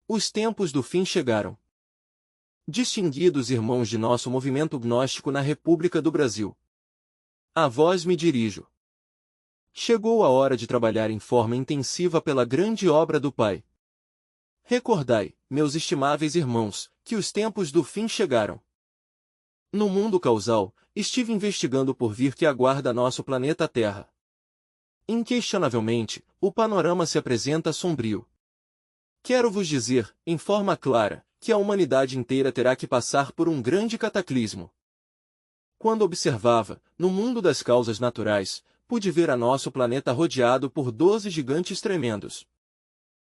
Os tempos do fim chegaram. Distinguidos irmãos de nosso movimento gnóstico na República do Brasil, a vós me dirijo. Chegou a hora de trabalhar em forma intensiva pela grande obra do Pai. Recordai, meus estimáveis irmãos, que os tempos do fim chegaram. No mundo causal, estive investigando por vir que aguarda nosso planeta Terra. Inquestionavelmente, o panorama se apresenta sombrio. Quero vos dizer, em forma clara, que a humanidade inteira terá que passar por um grande cataclismo. Quando observava, no mundo das causas naturais, pude ver a nosso planeta rodeado por 12 gigantes tremendos.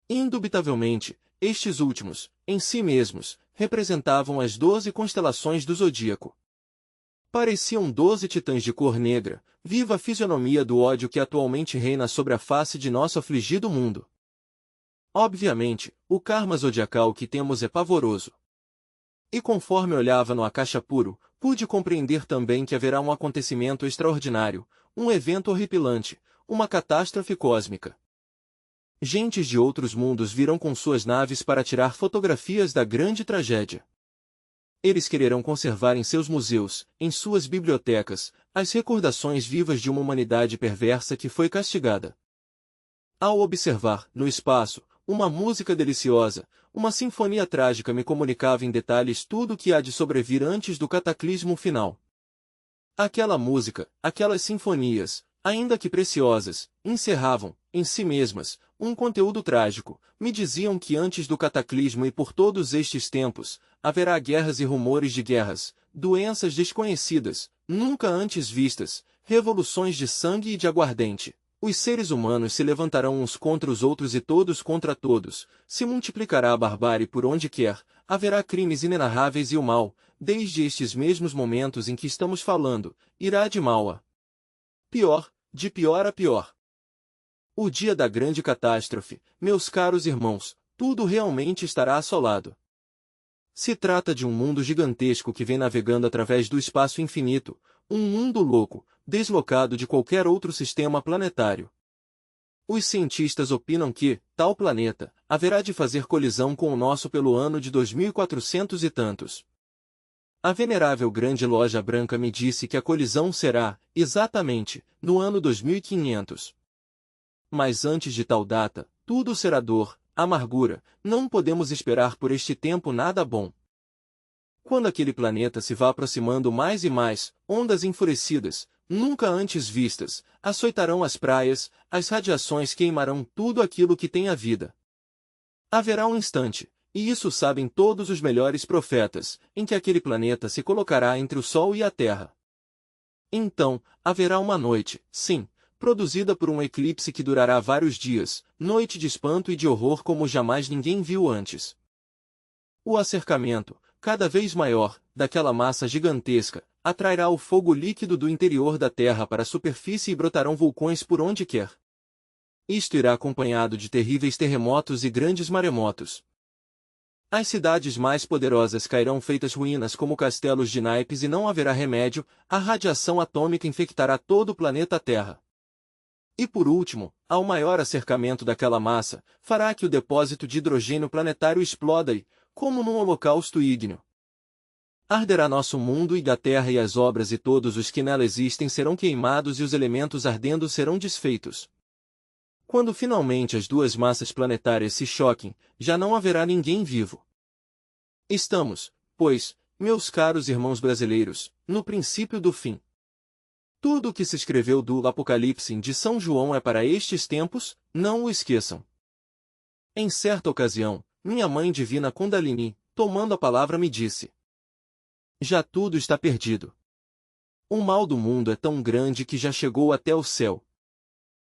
Indubitavelmente, estes últimos, em si mesmos, representavam as 12 constelações do zodíaco. Pareciam 12 titãs de cor negra, viva a fisionomia do ódio que atualmente reina sobre a face de nosso afligido mundo. Obviamente, o karma zodiacal que temos é pavoroso. E conforme olhava no Akasha puro, pude compreender também que haverá um acontecimento extraordinário, um evento horripilante, uma catástrofe cósmica. Gentes de outros mundos virão com suas naves para tirar fotografias da grande tragédia. Eles quererão conservar em seus museus, em suas bibliotecas, as recordações vivas de uma humanidade perversa que foi castigada. Ao observar, no espaço, uma música deliciosa, uma sinfonia trágica me comunicava em detalhes tudo o que há de sobrevir antes do cataclismo final. Aquela música, aquelas sinfonias, ainda que preciosas, encerravam, em si mesmas, um conteúdo trágico. Me diziam que antes do cataclismo e por todos estes tempos, haverá guerras e rumores de guerras, doenças desconhecidas, nunca antes vistas, revoluções de sangue e de aguardente. Os seres humanos se levantarão uns contra os outros e todos contra todos, se multiplicará a barbárie por onde quer, haverá crimes inenarráveis e o mal, desde estes mesmos momentos em que estamos falando, irá de mal a pior, de pior a pior. O dia da grande catástrofe, meus caros irmãos, tudo realmente estará assolado. Se trata de um mundo gigantesco que vem navegando através do espaço infinito, um mundo louco, deslocado de qualquer outro sistema planetário. Os cientistas opinam que, tal planeta, haverá de fazer colisão com o nosso pelo ano de 2400 e tantos. A venerável grande loja branca me disse que a colisão será, exatamente, no ano 2500. Mas antes de tal data, tudo será dor, amargura, não podemos esperar por este tempo nada bom. Quando aquele planeta se vá aproximando mais e mais, ondas enfurecidas, nunca antes vistas, açoitarão as praias, as radiações queimarão tudo aquilo que tem a vida. Haverá um instante, e isso sabem todos os melhores profetas, em que aquele planeta se colocará entre o Sol e a Terra. Então, haverá uma noite, sim, produzida por um eclipse que durará vários dias, noite de espanto e de horror como jamais ninguém viu antes. O acercamento, cada vez maior, daquela massa gigantesca, atrairá o fogo líquido do interior da Terra para a superfície e brotarão vulcões por onde quer. Isto irá acompanhado de terríveis terremotos e grandes maremotos. As cidades mais poderosas cairão feitas ruínas como castelos de naipes e não haverá remédio, a radiação atômica infectará todo o planeta Terra. E por último, ao maior acercamento daquela massa, fará que o depósito de hidrogênio planetário exploda e, como num holocausto ígneo, arderá nosso mundo e da Terra e as obras e todos os que nela existem serão queimados e os elementos ardendo serão desfeitos. Quando finalmente as duas massas planetárias se choquem, já não haverá ninguém vivo. Estamos, pois, meus caros irmãos brasileiros, no princípio do fim. Tudo o que se escreveu do Apocalipse de São João é para estes tempos, não o esqueçam. Em certa ocasião, minha mãe divina Kundalini, tomando a palavra me disse: já tudo está perdido. O mal do mundo é tão grande que já chegou até o céu.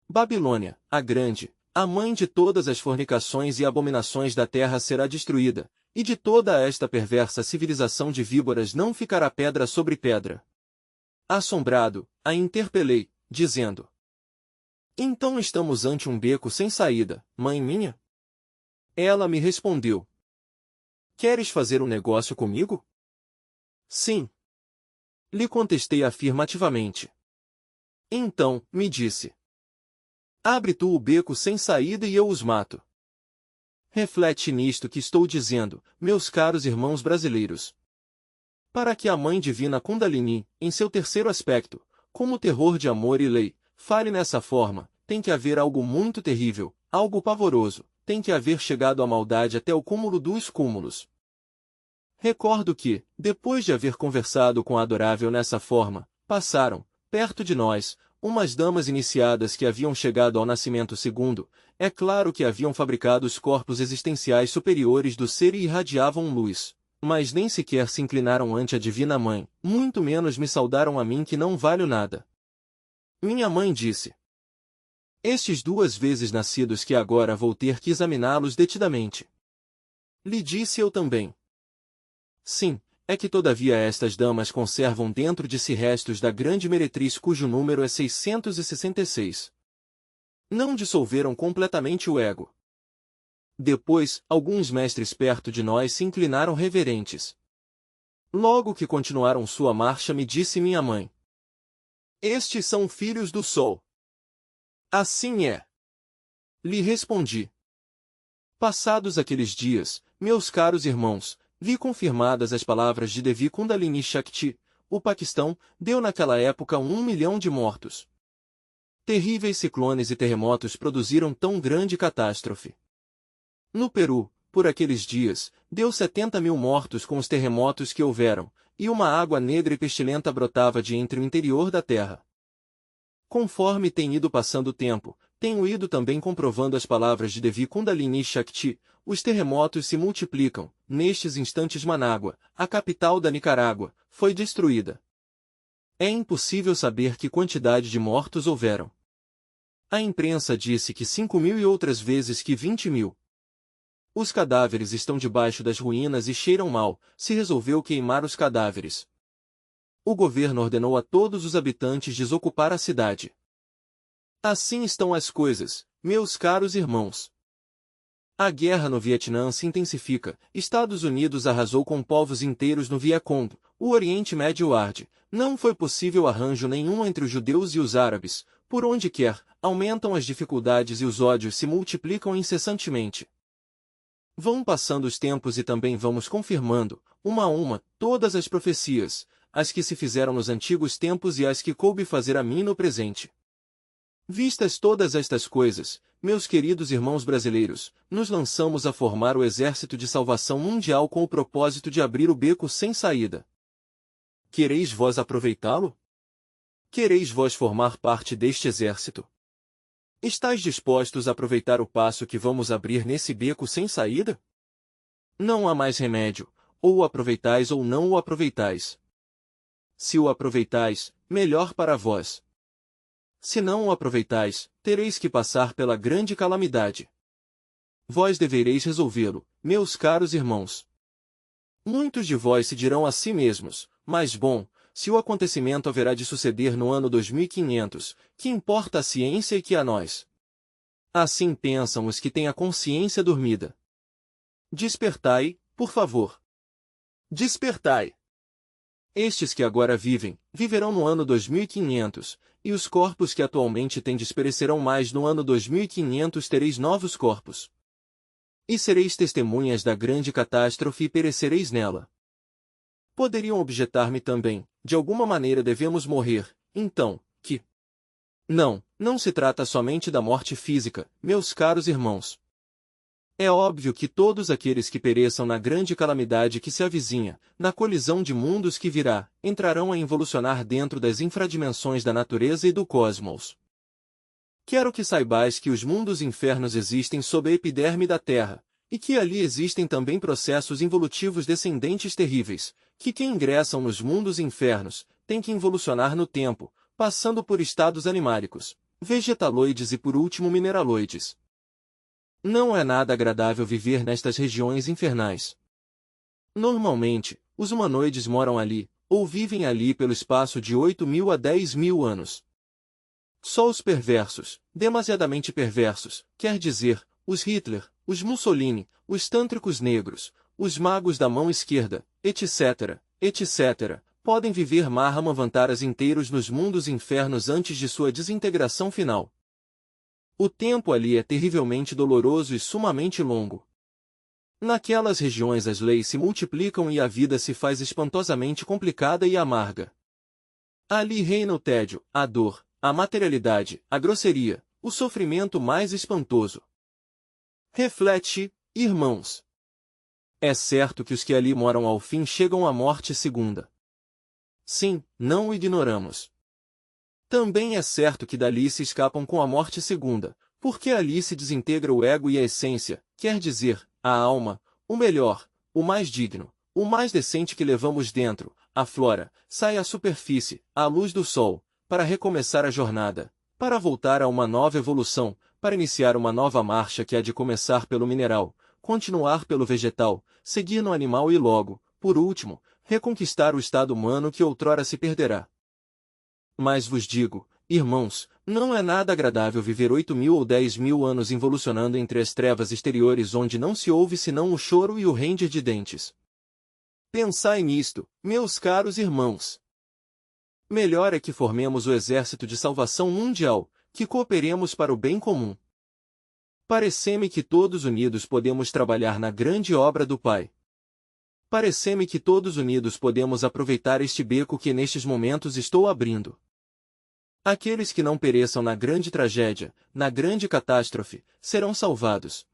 Babilônia, a grande, a mãe de todas as fornicações e abominações da terra será destruída, e de toda esta perversa civilização de víboras não ficará pedra sobre pedra. Assombrado, a interpelei, dizendo: então estamos ante um beco sem saída, mãe minha? Ela me respondeu: queres fazer um negócio comigo? Sim. Lhe contestei afirmativamente. Então, me disse: abre tu o beco sem saída e eu os mato. Reflete nisto que estou dizendo, meus caros irmãos brasileiros. Para que a Mãe Divina Kundalini, em seu terceiro aspecto, como terror de amor e lei, fale nessa forma, tem que haver algo muito terrível, algo pavoroso, tem que haver chegado a maldade até o cúmulo dos cúmulos. Recordo que, depois de haver conversado com a adorável nessa forma, passaram, perto de nós, umas damas iniciadas que haviam chegado ao nascimento segundo, é claro que haviam fabricado os corpos existenciais superiores do ser e irradiavam luz, mas nem sequer se inclinaram ante a Divina Mãe, muito menos me saudaram a mim que não valho nada. Minha mãe disse: estes 2 vezes nascidos que agora vou ter que examiná-los detidamente. Lhe disse eu também: sim, é que todavia estas damas conservam dentro de si restos da grande meretriz cujo número é 666. Não dissolveram completamente o ego. Depois, alguns mestres perto de nós se inclinaram reverentes. Logo que continuaram sua marcha me disse minha mãe: estes são filhos do sol. Assim é. Lhe respondi. Passados aqueles dias, meus caros irmãos, vi confirmadas as palavras de Devi Kundalini Shakti. O Paquistão deu naquela época 1 milhão de mortos. Terríveis ciclones e terremotos produziram tão grande catástrofe. No Peru, por aqueles dias, deu 70 mil mortos com os terremotos que houveram, e uma água negra e pestilenta brotava de entre o interior da terra. Conforme tem ido passando o tempo, tenho ido também comprovando as palavras de Devi Kundalini Shakti. Os terremotos se multiplicam. Nestes instantes Manágua, a capital da Nicarágua, foi destruída. É impossível saber que quantidade de mortos houveram. A imprensa disse que 5 mil e outras vezes que 20 mil. Os cadáveres estão debaixo das ruínas e cheiram mal, se resolveu queimar os cadáveres. O governo ordenou a todos os habitantes desocupar a cidade. Assim estão as coisas, meus caros irmãos. A guerra no Vietnã se intensifica, Estados Unidos arrasou com povos inteiros no Vietcong, o Oriente Médio arde, não foi possível arranjo nenhum entre os judeus e os árabes, por onde quer, aumentam as dificuldades e os ódios se multiplicam incessantemente. Vão passando os tempos e também vamos confirmando, uma a uma, todas as profecias, as que se fizeram nos antigos tempos e as que coube fazer a mim no presente. Vistas todas estas coisas, meus queridos irmãos brasileiros, nos lançamos a formar o Exército de Salvação Mundial com o propósito de abrir o beco sem saída. Quereis vós aproveitá-lo? Quereis vós formar parte deste exército? Estais dispostos a aproveitar o passo que vamos abrir nesse beco sem saída? Não há mais remédio, ou o aproveitais ou não o aproveitais. Se o aproveitais, melhor para vós. Se não o aproveitais, tereis que passar pela grande calamidade. Vós devereis resolvê-lo, meus caros irmãos. Muitos de vós se dirão a si mesmos: mas bom, se o acontecimento haverá de suceder no ano 2500, que importa a ciência e que a nós? Assim pensam os que têm a consciência dormida. Despertai, por favor. Despertai. Estes que agora vivem, viverão no ano 2500, e os corpos que atualmente tendes perecerão mais no ano 2500 tereis novos corpos. E sereis testemunhas da grande catástrofe e perecereis nela. Poderiam objetar-me também: de alguma maneira devemos morrer, então, que? Não se trata somente da morte física, meus caros irmãos. É óbvio que todos aqueles que pereçam na grande calamidade que se avizinha, na colisão de mundos que virá, entrarão a involucionar dentro das infradimensões da natureza e do cosmos. Quero que saibais que os mundos infernos existem sob a epiderme da Terra, e que ali existem também processos involutivos descendentes terríveis, que quem ingressam nos mundos infernos, tem que involucionar no tempo, passando por estados animáricos, vegetaloides e por último mineraloides. Não é nada agradável viver nestas regiões infernais. Normalmente, os humanoides moram ali, ou vivem ali pelo espaço de 8.000 a 10.000 anos. Só os perversos, demasiadamente perversos, quer dizer, os Hitler, os Mussolini, os tântricos negros, os magos da mão esquerda, etc., etc., podem viver Mahamavantaras inteiros nos mundos infernos antes de sua desintegração final. O tempo ali é terrivelmente doloroso e sumamente longo. Naquelas regiões as leis se multiplicam e a vida se faz espantosamente complicada e amarga. Ali reina o tédio, a dor, a materialidade, a grosseria, o sofrimento mais espantoso. Reflete, irmãos. É certo que os que ali moram ao fim chegam à morte segunda. Sim, não o ignoramos. Também é certo que dali se escapam com a morte segunda, porque ali se desintegra o ego e a essência, quer dizer, a alma, o melhor, o mais digno, o mais decente que levamos dentro, aflora, sai à superfície, à luz do sol, para recomeçar a jornada, para voltar a uma nova evolução, para iniciar uma nova marcha que há de começar pelo mineral, continuar pelo vegetal, seguir no animal e logo, por último, reconquistar o estado humano que outrora se perderá. Mas vos digo, irmãos, não é nada agradável viver 8.000 ou 10.000 anos involucionando entre as trevas exteriores onde não se ouve senão o choro e o ranger de dentes. Pensai nisto, meus caros irmãos. Melhor é que formemos o exército de salvação mundial, que cooperemos para o bem comum. Parece-me que todos unidos podemos trabalhar na grande obra do Pai. Parece-me que todos unidos podemos aproveitar este beco que nestes momentos estou abrindo. Aqueles que não pereçam na grande tragédia, na grande catástrofe, serão salvados.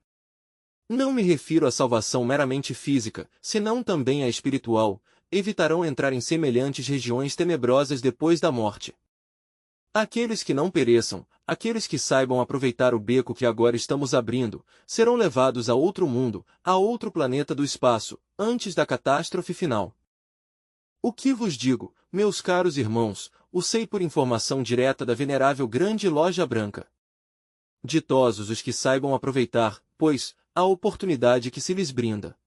Não me refiro à salvação meramente física, senão também à espiritual, evitarão entrar em semelhantes regiões tenebrosas depois da morte. Aqueles que não pereçam, aqueles que saibam aproveitar o beco que agora estamos abrindo, serão levados a outro mundo, a outro planeta do espaço, antes da catástrofe final. O que vos digo, meus caros irmãos, o sei por informação direta da venerável grande loja branca. Ditosos os que saibam aproveitar, pois, a oportunidade que se lhes brinda.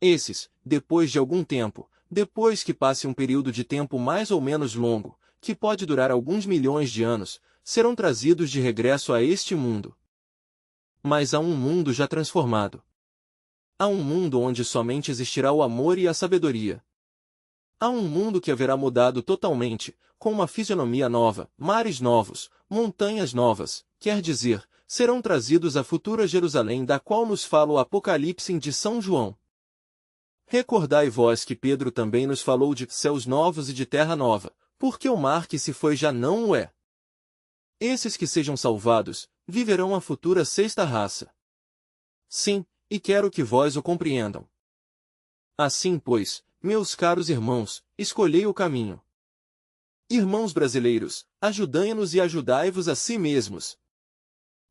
Esses, depois de algum tempo, depois que passe um período de tempo mais ou menos longo, que pode durar alguns milhões de anos, serão trazidos de regresso a este mundo. Mas há um mundo já transformado. Há um mundo onde somente existirá o amor e a sabedoria. Há um mundo que haverá mudado totalmente, com uma fisionomia nova, mares novos, montanhas novas, quer dizer, serão trazidos a futura Jerusalém da qual nos fala o Apocalipse de São João. Recordai vós que Pedro também nos falou de céus novos e de terra nova, porque o mar que se foi já não o é. Esses que sejam salvados, viverão a futura sexta raça. Sim, e quero que vós o compreendam. Assim, pois, meus caros irmãos, escolhei o caminho. Irmãos brasileiros, ajudai-nos e ajudai-vos a si mesmos.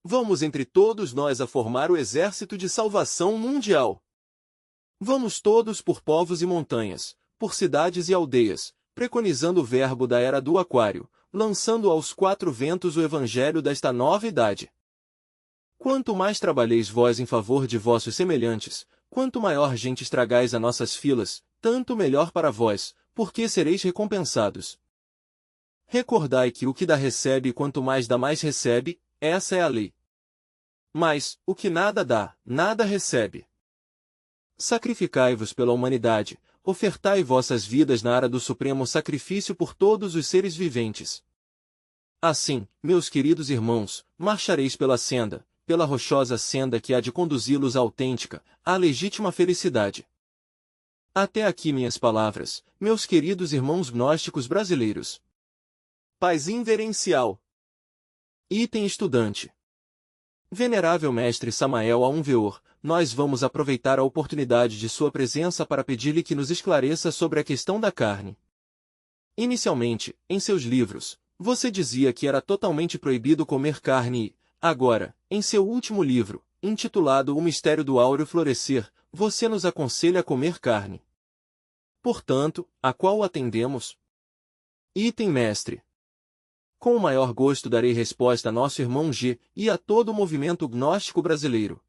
Vamos entre todos nós a formar o exército de salvação mundial. Vamos todos por povos e montanhas, por cidades e aldeias, preconizando o verbo da era do aquário, lançando aos quatro ventos o evangelho desta nova idade. Quanto mais trabalheis vós em favor de vossos semelhantes, quanto maior gente estragais a nossas filas, tanto melhor para vós, porque sereis recompensados. Recordai que o que dá recebe e quanto mais dá mais recebe, essa é a lei. Mas, o que nada dá, nada recebe. Sacrificai-vos pela humanidade, ofertai vossas vidas na ara do supremo sacrifício por todos os seres viventes. Assim, meus queridos irmãos, marchareis pela senda, pela rochosa senda que há de conduzi-los à autêntica, à legítima felicidade. Até aqui minhas palavras, meus queridos irmãos gnósticos brasileiros. Paz inverencial. Item estudante. Venerável mestre Samael Aunveor, nós vamos aproveitar a oportunidade de sua presença para pedir-lhe que nos esclareça sobre a questão da carne. Inicialmente, em seus livros, você dizia que era totalmente proibido comer carne e, agora, em seu último livro, intitulado O Mistério do Áureo Florescer, você nos aconselha a comer carne. Portanto, a qual atendemos? Item mestre. Com o maior gosto darei resposta a nosso irmão G e a todo o movimento gnóstico brasileiro.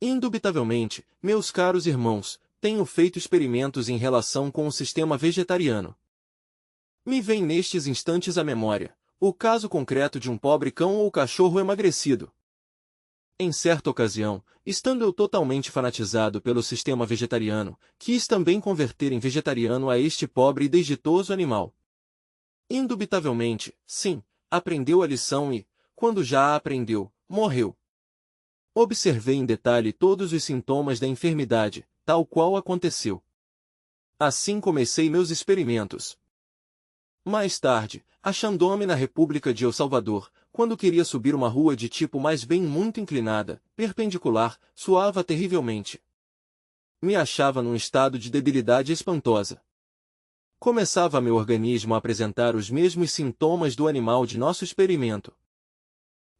Indubitavelmente, meus caros irmãos, tenho feito experimentos em relação com o sistema vegetariano. Me vem nestes instantes à memória o caso concreto de um pobre cão ou cachorro emagrecido. Em certa ocasião, estando eu totalmente fanatizado pelo sistema vegetariano, quis também converter em vegetariano a este pobre e desditoso animal. Indubitavelmente, sim, aprendeu a lição e, quando já a aprendeu, morreu. Observei em detalhe todos os sintomas da enfermidade, tal qual aconteceu. Assim comecei meus experimentos. Mais tarde, achando-me na República de El Salvador, quando queria subir uma rua de tipo mais bem muito inclinada, perpendicular, suava terrivelmente. Me achava num estado de debilidade espantosa. Começava meu organismo a apresentar os mesmos sintomas do animal de nosso experimento.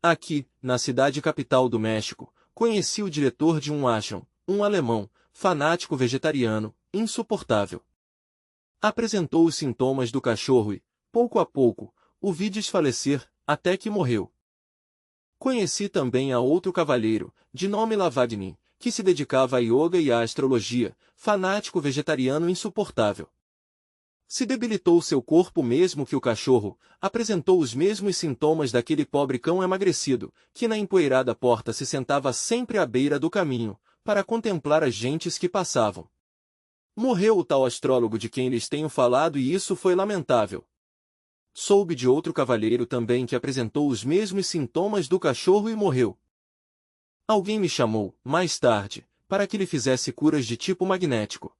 Aqui, na cidade capital do México, conheci o diretor de um ashram, um alemão, fanático vegetariano, insuportável. Apresentou os sintomas do cachorro e, pouco a pouco, o vi desfalecer, até que morreu. Conheci também a outro cavalheiro, de nome Lavagny, que se dedicava a yoga e à astrologia, fanático vegetariano insuportável. Se debilitou seu corpo mesmo que o cachorro, apresentou os mesmos sintomas daquele pobre cão emagrecido, que na empoeirada porta se sentava sempre à beira do caminho, para contemplar as gentes que passavam. Morreu o tal astrólogo de quem lhes tenho falado e isso foi lamentável. Soube de outro cavalheiro também que apresentou os mesmos sintomas do cachorro e morreu. Alguém me chamou, mais tarde, para que lhe fizesse curas de tipo magnético.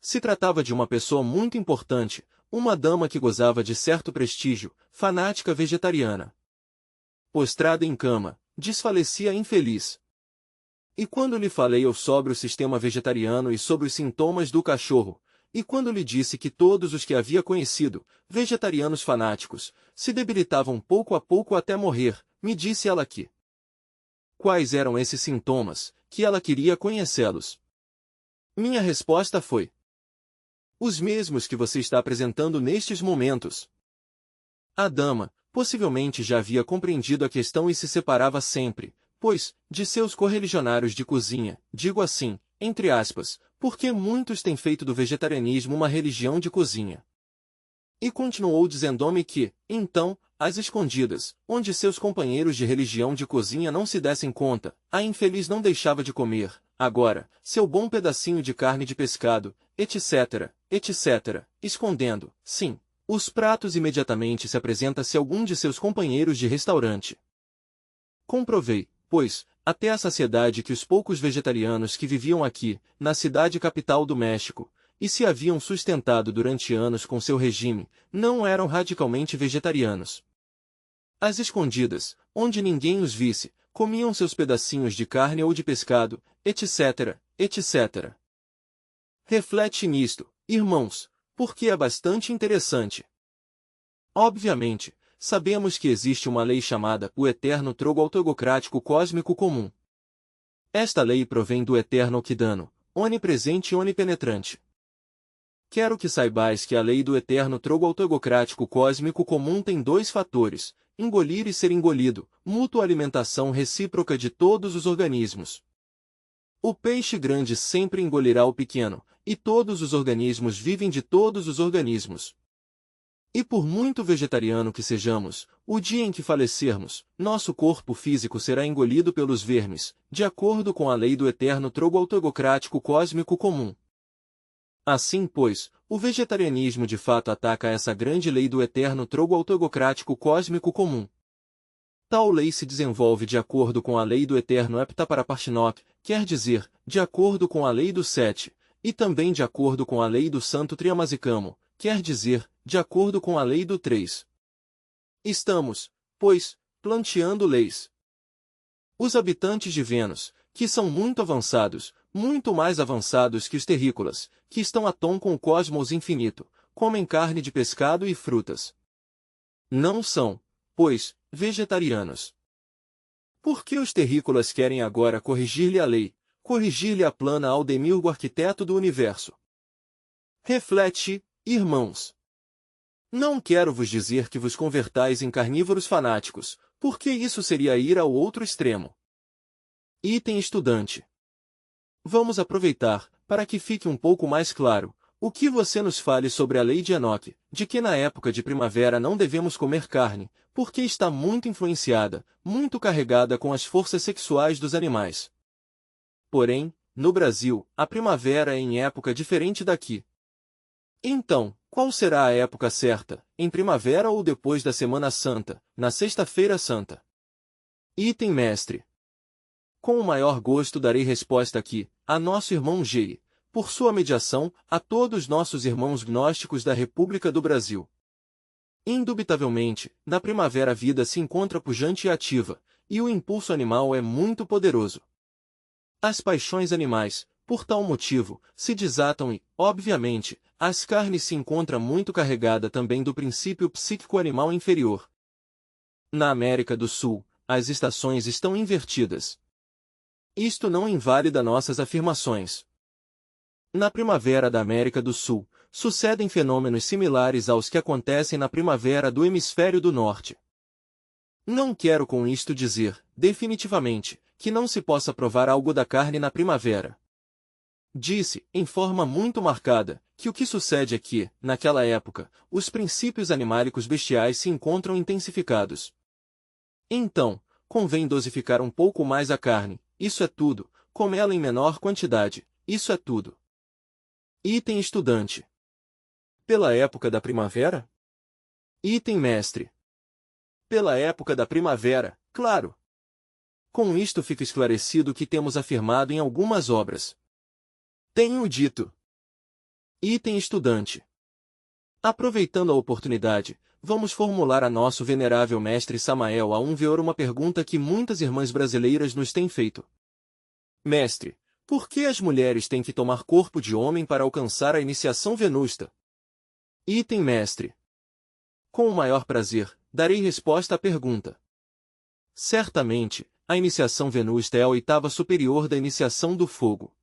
Se tratava de uma pessoa muito importante, uma dama que gozava de certo prestígio, fanática vegetariana. Postrada em cama, desfalecia infeliz. E quando lhe falei eu sobre o sistema vegetariano e sobre os sintomas do cachorro, e quando lhe disse que todos os que havia conhecido, vegetarianos fanáticos, se debilitavam pouco a pouco até morrer, me disse ela que quais eram esses sintomas, que ela queria conhecê-los. Minha resposta foi: os mesmos que você está apresentando nestes momentos. A dama, possivelmente já havia compreendido a questão e se separava sempre, pois, de seus correligionários de cozinha, digo assim, entre aspas, porque muitos têm feito do vegetarianismo uma religião de cozinha. E continuou dizendo-me que, então, às escondidas, onde seus companheiros de religião de cozinha não se dessem conta, a infeliz não deixava de comer, agora, seu bom pedacinho de carne de pescado, etc., etc., escondendo, sim, os pratos imediatamente se apresenta-se algum de seus companheiros de restaurante. Comprovei, pois, até a saciedade que os poucos vegetarianos que viviam aqui, na cidade capital do México, e se haviam sustentado durante anos com seu regime, não eram radicalmente vegetarianos. Às escondidas, onde ninguém os visse, comiam seus pedacinhos de carne ou de pescado, etc., etc. Reflete nisto, irmãos, porque é bastante interessante. Obviamente, sabemos que existe uma lei chamada o eterno trogo autogocrático cósmico comum. Esta lei provém do eterno Okidano, onipresente e onipenetrante. Quero que saibais que a lei do eterno trogo autogocrático cósmico comum tem dois fatores: engolir e ser engolido, mútua alimentação recíproca de todos os organismos. O peixe grande sempre engolirá o pequeno, e todos os organismos vivem de todos os organismos. E por muito vegetariano que sejamos, o dia em que falecermos, nosso corpo físico será engolido pelos vermes, de acordo com a lei do eterno trogo autogocrático cósmico comum. Assim, pois, o vegetarianismo de fato ataca essa grande lei do eterno trogo autogocrático cósmico comum. Tal lei se desenvolve de acordo com a lei do eterno Heptaparapartinok, quer dizer, de acordo com a lei do Sete, e também de acordo com a lei do Santo Triamazicamo, quer dizer, de acordo com a lei do 3. Estamos, pois, planteando leis. Os habitantes de Vênus, que são muito avançados, muito mais avançados que os terrícolas, que estão a tom com o cosmos infinito, comem carne de pescado e frutas. Não são, pois, vegetarianos. Por que os terrícolas querem agora corrigir-lhe a lei, corrigir-lhe a plana ao demiurgo arquiteto do universo? Reflete, irmãos. Não quero vos dizer que vos convertais em carnívoros fanáticos, porque isso seria ir ao outro extremo. Item estudante. Vamos aproveitar, para que fique um pouco mais claro, o que você nos fale sobre a lei de Enoque, de que na época de primavera não devemos comer carne, porque está muito influenciada, muito carregada com as forças sexuais dos animais. Porém, no Brasil, a primavera é em época diferente daqui. Então, qual será a época certa, em primavera ou depois da Semana Santa, na Sexta-feira Santa? Item mestre. Com o maior gosto darei resposta aqui, a nosso irmão G, por sua mediação, a todos nossos irmãos gnósticos da República do Brasil. Indubitavelmente, na primavera a vida se encontra pujante e ativa, e o impulso animal é muito poderoso. As paixões animais, por tal motivo, se desatam e, obviamente, as carnes se encontra muito carregada também do princípio psíquico animal inferior. Na América do Sul, as estações estão invertidas. Isto não invalida nossas afirmações. Na primavera da América do Sul, sucedem fenômenos similares aos que acontecem na primavera do hemisfério do norte. Não quero com isto dizer, definitivamente, que não se possa provar algo da carne na primavera. Disse, em forma muito marcada, que o que sucede é que, naquela época, os princípios animálicos bestiais se encontram intensificados. Então, convém dosificar um pouco mais a carne, isso é tudo, comê-la em menor quantidade, isso é tudo. Item estudante. Pela época da primavera? Item mestre. Pela época da primavera, claro. Com isto fica esclarecido o que temos afirmado em algumas obras. Tenho dito. Item estudante. Aproveitando a oportunidade, vamos formular a nosso venerável mestre Samael Aunveor uma pergunta que muitas irmãs brasileiras nos têm feito. Mestre, por que as mulheres têm que tomar corpo de homem para alcançar a iniciação venusta? Item mestre. Com o maior prazer, darei resposta à pergunta. Certamente, a iniciação venusta é a oitava superior da iniciação do fogo.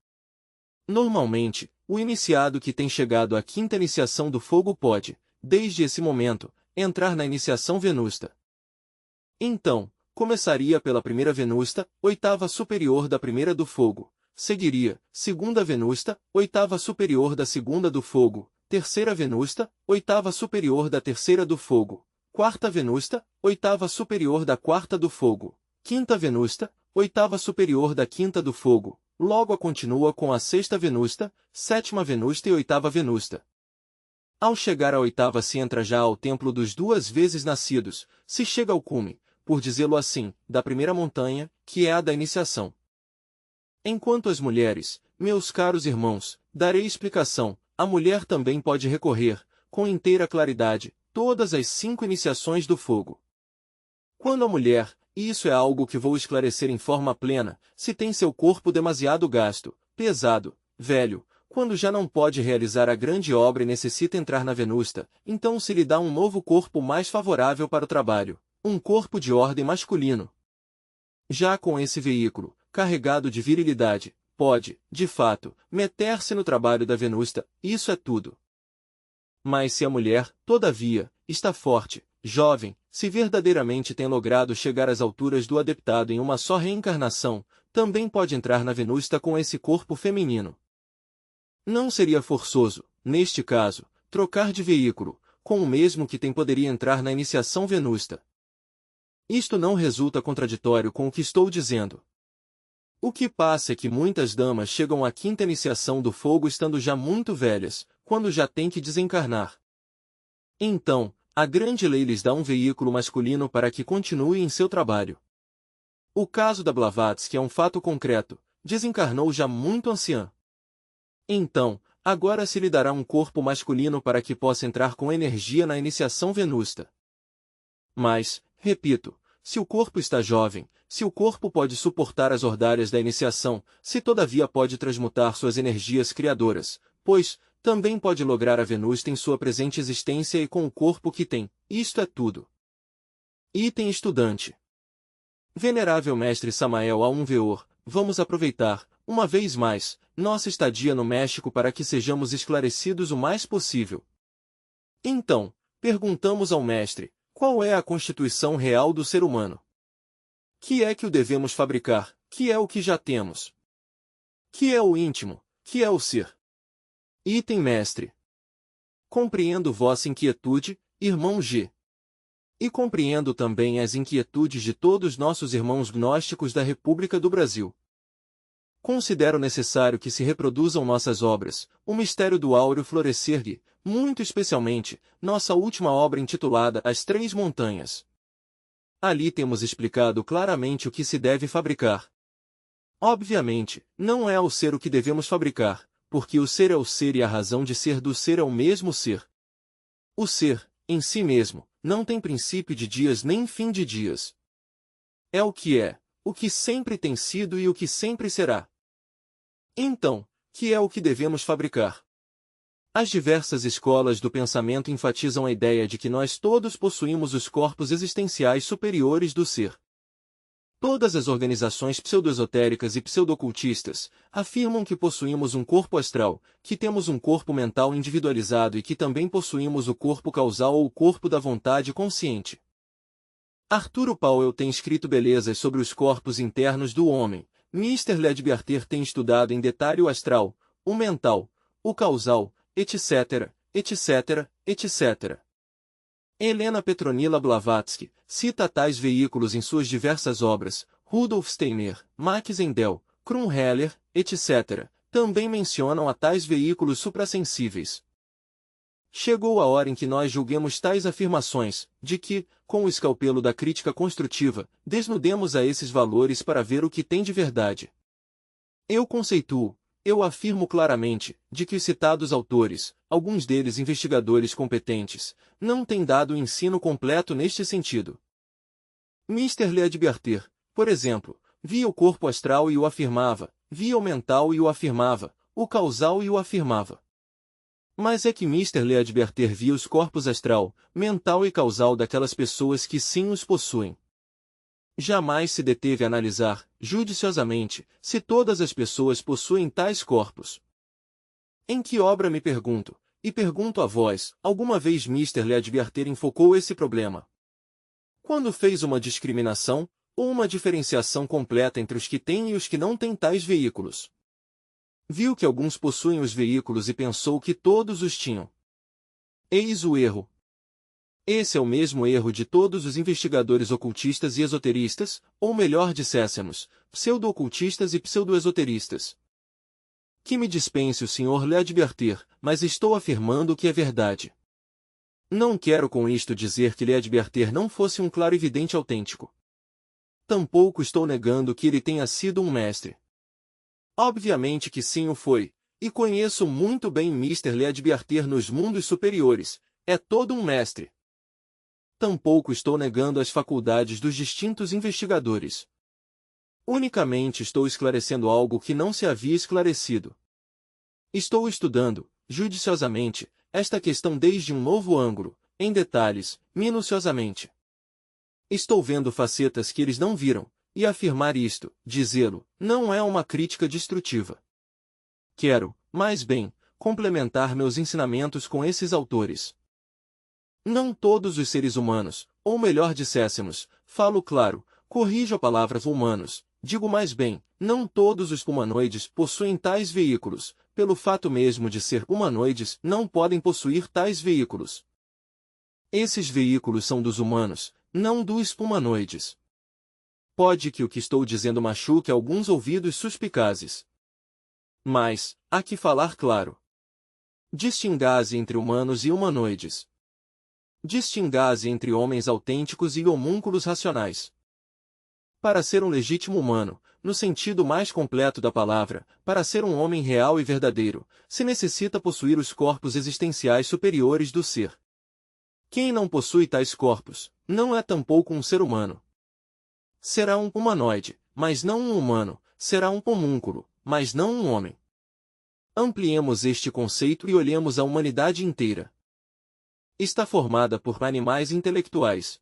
Normalmente, o iniciado que tem chegado à quinta iniciação do fogo pode, desde esse momento, entrar na iniciação venusta. Então, começaria pela primeira venusta, oitava superior da primeira do fogo, seguiria, segunda venusta, oitava superior da segunda do fogo, terceira venusta, oitava superior da terceira do fogo, quarta venusta, oitava superior da quarta do fogo, quinta venusta, oitava superior da quinta do fogo, logo a continua com a sexta venusta, sétima venusta e oitava venusta. Ao chegar à oitava se entra já ao templo dos duas vezes nascidos, se chega ao cume, por dizê-lo assim, da primeira montanha, que é a da iniciação. Enquanto as mulheres, meus caros irmãos, darei explicação, a mulher também pode recorrer, com inteira claridade, todas as 5 iniciações do fogo. Quando a mulher, e isso é algo que vou esclarecer em forma plena, se tem seu corpo demasiado gasto, pesado, velho, quando já não pode realizar a grande obra e necessita entrar na venusta, então se lhe dá um novo corpo mais favorável para o trabalho, um corpo de ordem masculino. Já com esse veículo, carregado de virilidade, pode, de fato, meter-se no trabalho da venusta, isso é tudo. Mas se a mulher, todavia, está forte, jovem, se verdadeiramente tem logrado chegar às alturas do adeptado em uma só reencarnação, também pode entrar na venusta com esse corpo feminino. Não seria forçoso, neste caso, trocar de veículo, com o mesmo que tem poderia entrar na iniciação venusta. Isto não resulta contraditório com o que estou dizendo. O que passa é que muitas damas chegam à quinta iniciação do fogo estando já muito velhas, quando já têm que desencarnar. Então, a grande lei lhes dá um veículo masculino para que continuem em seu trabalho. O caso da Blavatsky é um fato concreto, desencarnou já muito anciã. Então, agora se lhe dará um corpo masculino para que possa entrar com energia na iniciação venusta. Mas, repito, se o corpo está jovem, se o corpo pode suportar as orvalhas da iniciação, se todavia pode transmutar suas energias criadoras, pois, também pode lograr a venusta em sua presente existência e com o corpo que tem, isto é tudo. Item estudante. Venerável mestre Samael Aunveor, vamos aproveitar, uma vez mais, nossa estadia no México para que sejamos esclarecidos o mais possível. Então, perguntamos ao mestre, qual é a constituição real do ser humano? Que é que o devemos fabricar? Que é o que já temos? Que é o íntimo? Que é o ser? Item mestre. Compreendo vossa inquietude, irmão G. E compreendo também as inquietudes de todos nossos irmãos gnósticos da República do Brasil. Considero necessário que se reproduzam nossas obras, o mistério do áureo florescer e, muito especialmente, nossa última obra intitulada As Três Montanhas. Ali temos explicado claramente o que se deve fabricar. Obviamente, não é ao ser o que devemos fabricar, porque o ser é o ser e a razão de ser do ser é o mesmo ser. O ser, em si mesmo, não tem princípio de dias nem fim de dias. É, o que sempre tem sido e o que sempre será. Então, que é o que devemos fabricar? As diversas escolas do pensamento enfatizam a ideia de que nós todos possuímos os corpos existenciais superiores do ser. Todas as organizações pseudoesotéricas e pseudocultistas afirmam que possuímos um corpo astral, que temos um corpo mental individualizado e que também possuímos o corpo causal ou o corpo da vontade consciente. Arturo Powell tem escrito belezas sobre os corpos internos do homem. Mr. Leadbeater tem estudado em detalhe o astral, o mental, o causal, etc., etc., etc. Helena Petronila Blavatsky cita tais veículos em suas diversas obras. Rudolf Steiner, Max Endel, Krumheller, etc., também mencionam a tais veículos suprassensíveis. Chegou a hora em que nós julguemos tais afirmações, de que, com o escalpelo da crítica construtiva, desnudemos a esses valores para ver o que tem de verdade. Eu afirmo claramente, de que os citados autores, alguns deles investigadores competentes, não têm dado o ensino completo neste sentido. Mr. Leadbeater, por exemplo, via o corpo astral e o afirmava, via o mental e o afirmava, o causal e o afirmava. Mas é que Mr. Leadbeater via os corpos astral, mental e causal daquelas pessoas que sim os possuem. Jamais se deteve a analisar, judiciosamente, se todas as pessoas possuem tais corpos. Em que obra, me pergunto, e pergunto a vós, alguma vez Mr. Leadbeater enfocou esse problema? Quando fez uma discriminação, ou uma diferenciação completa entre os que têm e os que não têm tais veículos? Viu que alguns possuem os veículos e pensou que todos os tinham. Eis o erro. Esse é o mesmo erro de todos os investigadores ocultistas e esoteristas, ou melhor disséssemos, pseudo-ocultistas e pseudo-esoteristas. Que me dispense o Sr. Leadbeater, mas estou afirmando que é verdade. Não quero com isto dizer que Leadbeater não fosse um clarividente autêntico. Tampouco estou negando que ele tenha sido um mestre. Obviamente que sim o foi, e conheço muito bem Mr. Leadbeater nos mundos superiores, é todo um mestre. Tampouco estou negando as faculdades dos distintos investigadores. Unicamente estou esclarecendo algo que não se havia esclarecido. Estou estudando, judiciosamente, esta questão desde um novo ângulo, em detalhes, minuciosamente. Estou vendo facetas que eles não viram, e afirmar isto, dizê-lo, não é uma crítica destrutiva. Quero, mais bem, complementar meus ensinamentos com esses autores. Não todos os seres humanos, ou melhor disséssemos, falo claro, corrijo a palavra humanos, digo mais bem, não todos os humanoides possuem tais veículos, pelo fato mesmo de ser humanoides, não podem possuir tais veículos. Esses veículos são dos humanos, não dos humanoides. Pode que o que estou dizendo machuque alguns ouvidos suspicazes. Mas, há que falar claro. Distingase entre humanos e humanoides. Distingase entre homens autênticos e homúnculos racionais. Para ser um legítimo humano, no sentido mais completo da palavra, para ser um homem real e verdadeiro, se necessita possuir os corpos existenciais superiores do ser. Quem não possui tais corpos, não é tampouco um ser humano. Será um humanoide, mas não um humano, será um homúnculo, mas não um homem. Ampliemos este conceito e olhemos a humanidade inteira. Está formada por animais intelectuais.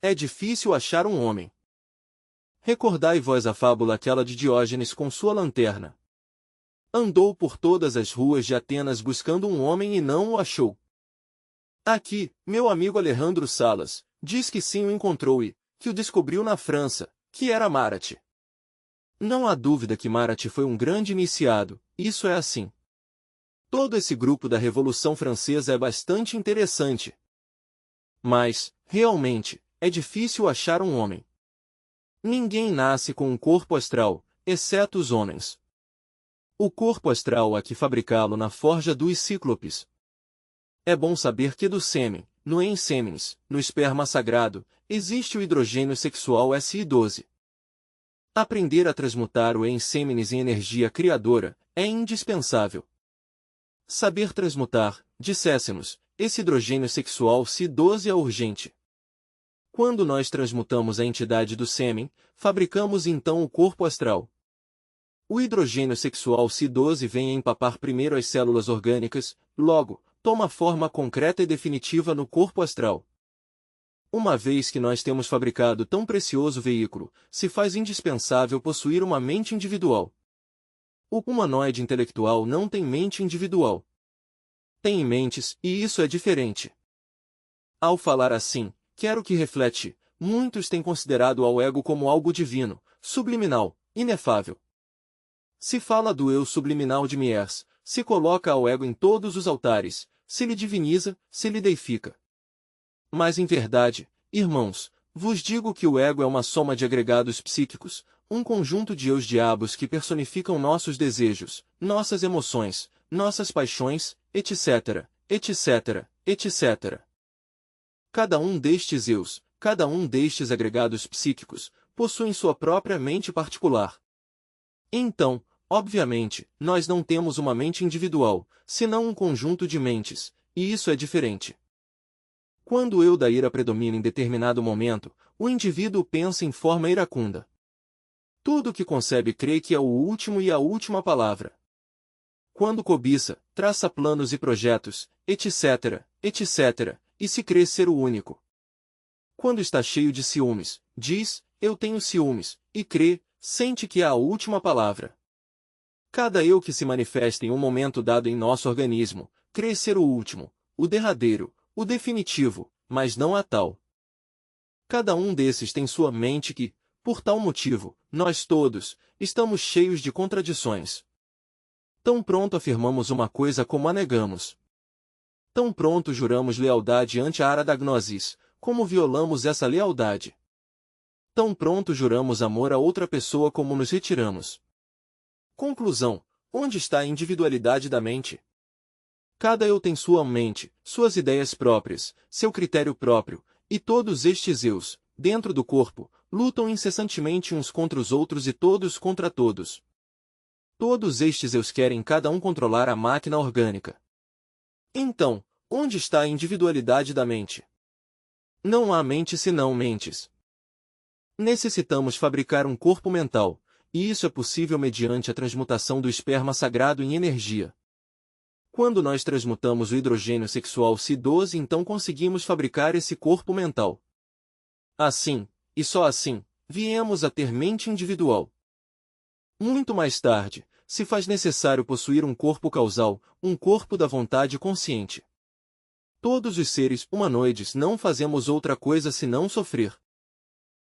É difícil achar um homem. Recordai-vos a fábula aquela de Diógenes com sua lanterna. Andou por todas as ruas de Atenas buscando um homem e não o achou. Aqui, meu amigo Alejandro Salas, diz que sim o encontrou e, que o descobriu na França, que era Marat. Não há dúvida que Marat foi um grande iniciado, isso é assim. Todo esse grupo da Revolução Francesa é bastante interessante. Mas, realmente, é difícil achar um homem. Ninguém nasce com um corpo astral, exceto os homens. O corpo astral há que fabricá-lo na forja dos cíclopes. É bom saber que do sêmen, no ensêmenes, no esperma sagrado, existe o hidrogênio sexual Si12. Aprender a transmutar o ensêmenes em energia criadora é indispensável. Saber transmutar, dissessemos, esse hidrogênio sexual Si12 é urgente. Quando nós transmutamos a entidade do sêmen, fabricamos então o corpo astral. O hidrogênio sexual Si12 vem a empapar primeiro as células orgânicas, logo, toma forma concreta e definitiva no corpo astral. Uma vez que nós temos fabricado tão precioso veículo, se faz indispensável possuir uma mente individual. O humanoide intelectual não tem mente individual. Tem mentes, e isso é diferente. Ao falar assim, quero que reflete, muitos têm considerado ao ego como algo divino, subliminal, inefável. Se fala do eu subliminal de Miers, se coloca ao ego em todos os altares, se lhe diviniza, se lhe deifica. Mas em verdade, irmãos, vos digo que o ego é uma soma de agregados psíquicos, um conjunto de eus-diabos que personificam nossos desejos, nossas emoções, nossas paixões, etc., etc., etc. Cada um destes eus, cada um destes agregados psíquicos, possuem sua própria mente particular. Então, obviamente, nós não temos uma mente individual, senão um conjunto de mentes, e isso é diferente. Quando o eu da ira predomina em determinado momento, o indivíduo pensa em forma iracunda. Tudo o que concebe crê que é o último e a última palavra. Quando cobiça, traça planos e projetos, etc., etc., e se crê ser o único. Quando está cheio de ciúmes, diz, eu tenho ciúmes, e crê, sente que é a última palavra. Cada eu que se manifesta em um momento dado em nosso organismo, crê ser o último, o derradeiro, o definitivo, mas não a tal. Cada um desses tem sua mente que, por tal motivo, nós todos, estamos cheios de contradições. Tão pronto afirmamos uma coisa como a negamos. Tão pronto juramos lealdade ante a Aradagnosis, como violamos essa lealdade. Tão pronto juramos amor a outra pessoa como nos retiramos. Conclusão: onde está a individualidade da mente? Cada eu tem sua mente, suas ideias próprias, seu critério próprio, e todos estes eus, dentro do corpo, lutam incessantemente uns contra os outros e todos contra todos. Todos estes eus querem cada um controlar a máquina orgânica. Então, onde está a individualidade da mente? Não há mente senão mentes. Necessitamos fabricar um corpo mental, e isso é possível mediante a transmutação do esperma sagrado em energia. Quando nós transmutamos o hidrogênio sexual Si12, então conseguimos fabricar esse corpo mental. Assim, e só assim, viemos a ter mente individual. Muito mais tarde, se faz necessário possuir um corpo causal, um corpo da vontade consciente. Todos os seres humanoides não fazemos outra coisa senão sofrer.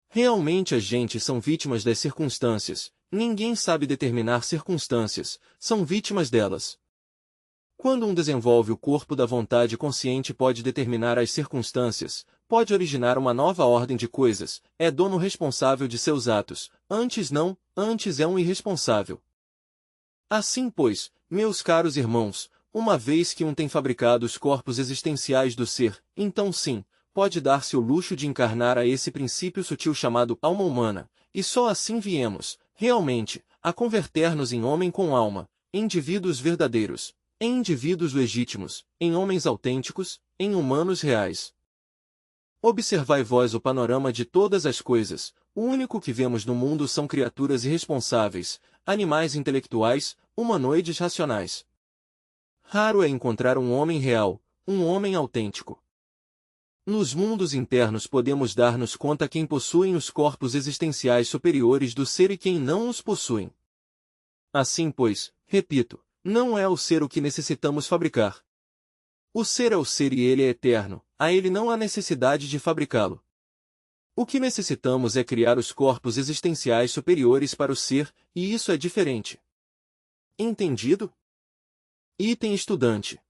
Realmente as gentes são vítimas das circunstâncias, ninguém sabe determinar circunstâncias, são vítimas delas. Quando um desenvolve o corpo da vontade consciente pode determinar as circunstâncias, pode originar uma nova ordem de coisas, é dono responsável de seus atos, antes não, antes é um irresponsável. Assim pois, meus caros irmãos, uma vez que um tem fabricado os corpos existenciais do ser, então sim, pode dar-se o luxo de encarnar a esse princípio sutil chamado alma humana, e só assim viemos, realmente, a converter-nos em homem com alma, em indivíduos verdadeiros, em indivíduos legítimos, em homens autênticos, em humanos reais. Observai vós o panorama de todas as coisas, o único que vemos no mundo são criaturas irresponsáveis, animais intelectuais, humanoides racionais. Raro é encontrar um homem real, um homem autêntico. Nos mundos internos podemos dar-nos conta quem possuem os corpos existenciais superiores do ser e quem não os possuem. Assim pois, repito, não é o ser o que necessitamos fabricar. O ser é o ser e ele é eterno, a ele não há necessidade de fabricá-lo. O que necessitamos é criar os corpos existenciais superiores para o ser, e isso é diferente. Entendido? Item estudante.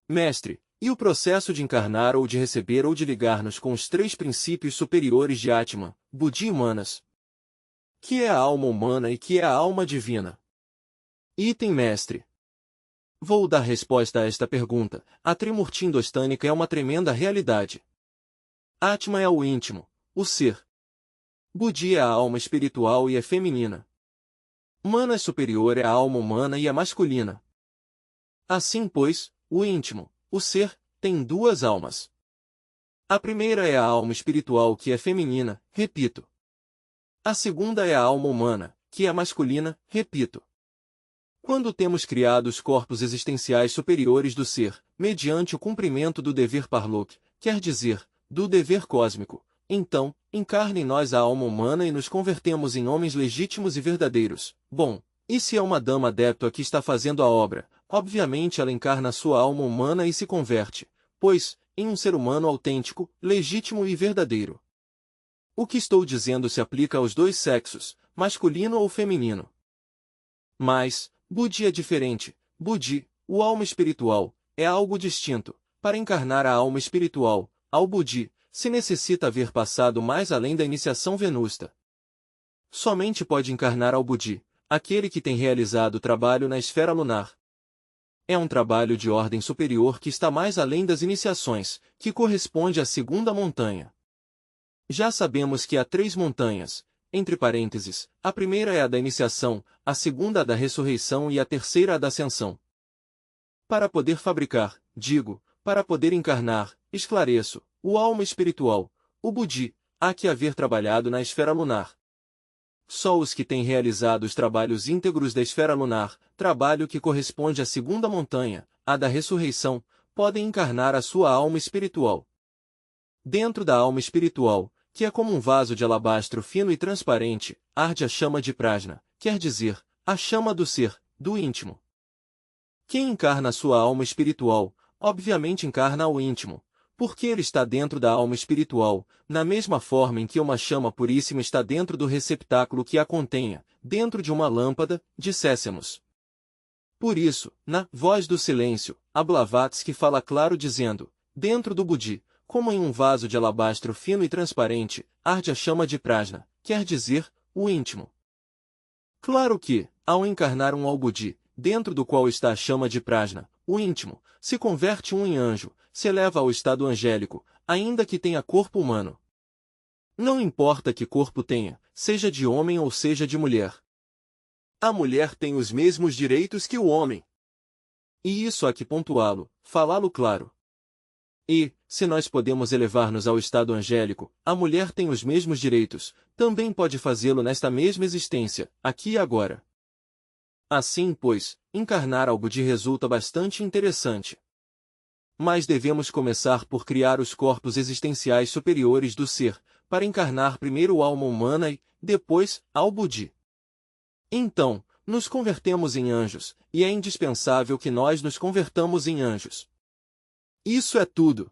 Mestre, e o processo de encarnar ou de receber ou de ligar-nos com os três princípios superiores de Atman, Buddhi e Manas? Que é a alma humana e que é a alma divina? Item mestre. Vou dar resposta a esta pergunta. A Trimurti indostânica é uma tremenda realidade. Atman é o íntimo, o ser. Buddhi é a alma espiritual e é feminina. Mana superior é a alma humana e é masculina. Assim, pois, o íntimo, o ser, tem duas almas. A primeira é a alma espiritual que é feminina, repito. A segunda é a alma humana, que é masculina, repito. Quando temos criado os corpos existenciais superiores do ser, mediante o cumprimento do dever parlok, quer dizer, do dever cósmico, então, encarna em nós a alma humana e nos convertemos em homens legítimos e verdadeiros. Bom, e se é uma dama adepta que está fazendo a obra, obviamente ela encarna sua alma humana e se converte, pois, em um ser humano autêntico, legítimo e verdadeiro. O que estou dizendo se aplica aos dois sexos, masculino ou feminino. Mas, Buddhi é diferente. Buddhi, o alma espiritual, é algo distinto. Para encarnar a alma espiritual, ao Buddhi, se necessita haver passado mais além da iniciação venusta. Somente pode encarnar ao Buddhi aquele que tem realizado trabalho na esfera lunar. É um trabalho de ordem superior que está mais além das iniciações, que corresponde à segunda montanha. Já sabemos que há 3 montanhas, entre parênteses, a primeira é a da iniciação, a segunda a da ressurreição e a terceira a da ascensão. Para poder fabricar, para poder encarnar, esclareço, o alma espiritual, o Buddhi, há que haver trabalhado na esfera lunar. Só os que têm realizado os trabalhos íntegros da esfera lunar, trabalho que corresponde à segunda montanha, a da ressurreição, podem encarnar a sua alma espiritual. Dentro da alma espiritual, que é como um vaso de alabastro fino e transparente, arde a chama de prajna, quer dizer, a chama do ser, do íntimo. Quem encarna a sua alma espiritual, obviamente encarna o íntimo, porque ele está dentro da alma espiritual, na mesma forma em que uma chama puríssima está dentro do receptáculo que a contenha, dentro de uma lâmpada, disséssemos. Por isso, na Voz do Silêncio, a Blavatsky fala claro dizendo, dentro do Buddhi, como em um vaso de alabastro fino e transparente, arde a chama de prajna, quer dizer, o íntimo. Claro que, ao encarnar um ao Buddhi, dentro do qual está a chama de prajna, o íntimo, se converte um em anjo, se eleva ao estado angélico, ainda que tenha corpo humano. Não importa que corpo tenha, seja de homem ou seja de mulher. A mulher tem os mesmos direitos que o homem. E isso há que pontuá-lo, falá-lo claro. E, se nós podemos elevar-nos ao estado angélico, a mulher tem os mesmos direitos, também pode fazê-lo nesta mesma existência, aqui e agora. Assim, pois, encarnar algo de resulta bastante interessante. Mas devemos começar por criar os corpos existenciais superiores do ser, para encarnar primeiro a alma humana e, depois, ao Buddhi. Então, nos convertemos em anjos, e é indispensável que nós nos convertamos em anjos. Isso é tudo.